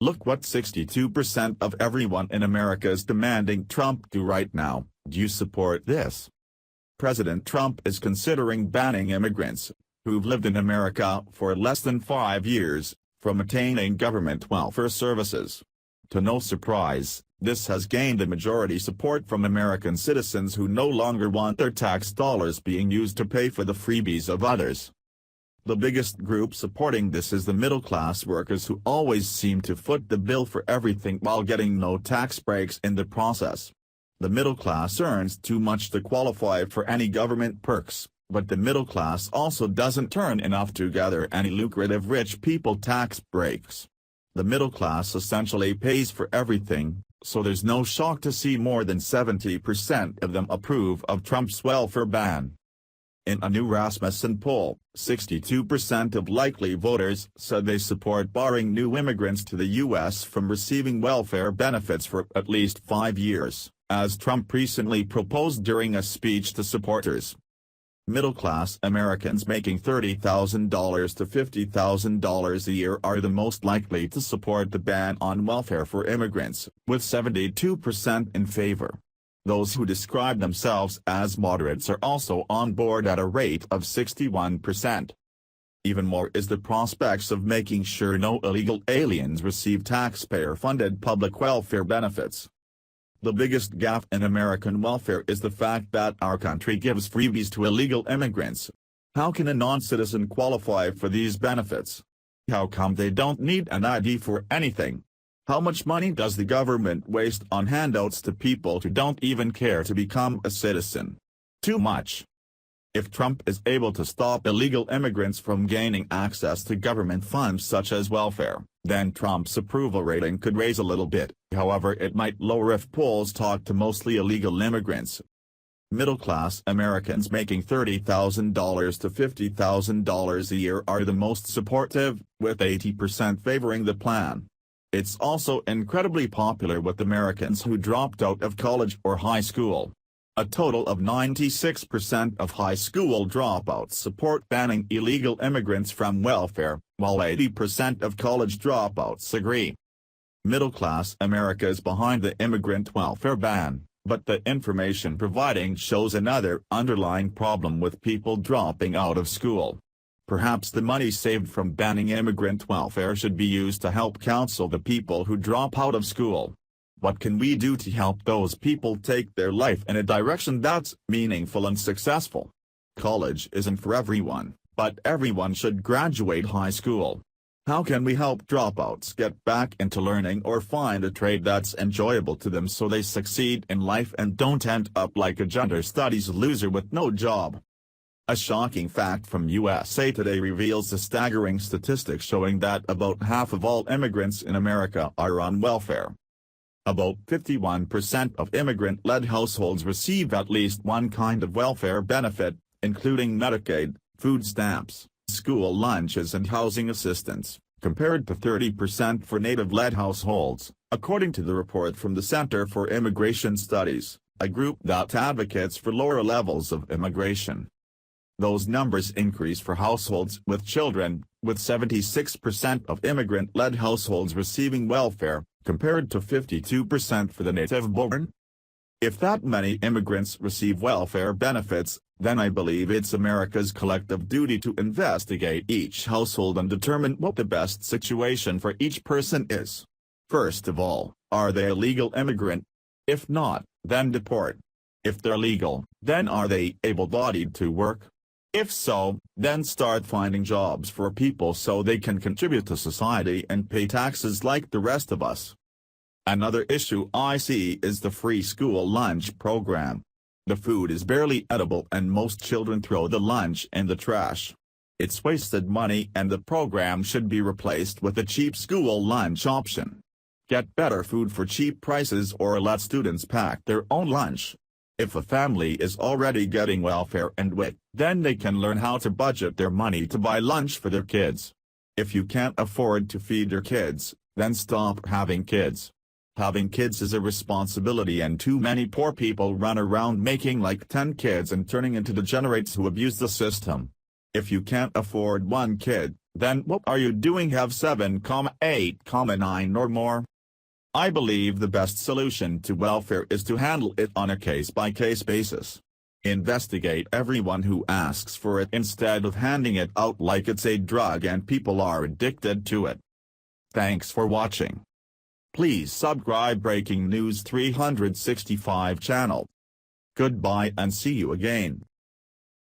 Look what 62% of everyone in America is demanding Trump do right now. Do you support this? President Trump is considering banning immigrants, who've lived in America for less than 5 years, from attaining government welfare services. To no surprise, this has gained a majority support from American citizens who no longer want their tax dollars being used to pay for the freebies of others. The biggest group supporting this is the middle-class workers who always seem to foot the bill for everything while getting no tax breaks in the process. The middle class earns too much to qualify for any government perks, but the middle class also doesn't earn enough to gather any lucrative rich people tax breaks. The middle class essentially pays for everything, so there's no shock to see more than 70% of them approve of Trump's welfare ban. In a new Rasmussen poll, 62% of likely voters said they support barring new immigrants to the U.S. from receiving welfare benefits for at least 5 years, as Trump recently proposed during a speech to supporters. Middle-class Americans making $30,000 to $50,000 a year are the most likely to support the ban on welfare for immigrants, with 72% in favor. Those who describe themselves as moderates are also on board at a rate of 61%. Even more is the prospects of making sure no illegal aliens receive taxpayer-funded public welfare benefits. The biggest gaffe in American welfare is the fact that our country gives freebies to illegal immigrants. How can a non-citizen qualify for these benefits? How come they don't need an ID for anything? How much money does the government waste on handouts to people who don't even care to become a citizen? Too much. If Trump is able to stop illegal immigrants from gaining access to government funds such as welfare, then Trump's approval rating could raise a little bit. However, it might lower if polls talk to mostly illegal immigrants. Middle-class Americans making $30,000 to $50,000 a year are the most supportive, with 80% favoring the plan. It's also incredibly popular with Americans who dropped out of college or high school. A total of 96% of high school dropouts support banning illegal immigrants from welfare, while 80% of college dropouts agree. Middle-class America is behind the immigrant welfare ban, but the information providing shows another underlying problem with people dropping out of school. Perhaps the money saved from banning immigrant welfare should be used to help counsel the people who drop out of school. What can we do to help those people take their life in a direction that's meaningful and successful? College isn't for everyone, but everyone should graduate high school. How can we help dropouts get back into learning or find a trade that's enjoyable to them so they succeed in life and don't end up like a gender studies loser with no job? A shocking fact from USA Today reveals a staggering statistic showing that about half of all immigrants in America are on welfare. About 51% of immigrant-led households receive at least one kind of welfare benefit, including Medicaid, food stamps, school lunches and housing assistance, compared to 30% for native-led households, according to the report from the Center for Immigration Studies, a group that advocates for lower levels of immigration. Those numbers increase for households with children, with 76% of immigrant-led households receiving welfare, compared to 52% for the native-born. If that many immigrants receive welfare benefits, then I believe it's America's collective duty to investigate each household and determine what the best situation for each person is. First of all, are they a legal immigrant? If not, then deport. If they're legal, then are they able-bodied to work? If so, then start finding jobs for people so they can contribute to society and pay taxes like the rest of us. Another issue I see is the free school lunch program. The food is barely edible and most children throw the lunch in the trash. It's wasted money and the program should be replaced with a cheap school lunch option. Get better food for cheap prices or let students pack their own lunch. If a family is already getting welfare and WIC, then they can learn how to budget their money to buy lunch for their kids. If you can't afford to feed your kids, then stop having kids. Having kids is a responsibility and too many poor people run around making like 10 kids and turning into degenerates who abuse the system. If you can't afford one kid, then what are you doing? Have 7,8,9 or more? I believe the best solution to welfare is to handle it on a case-by-case basis. Investigate everyone who asks for it instead of handing it out like it's a drug and people are addicted to it. Thanks for watching. Please subscribe Breaking News 365 channel. Goodbye and see you again.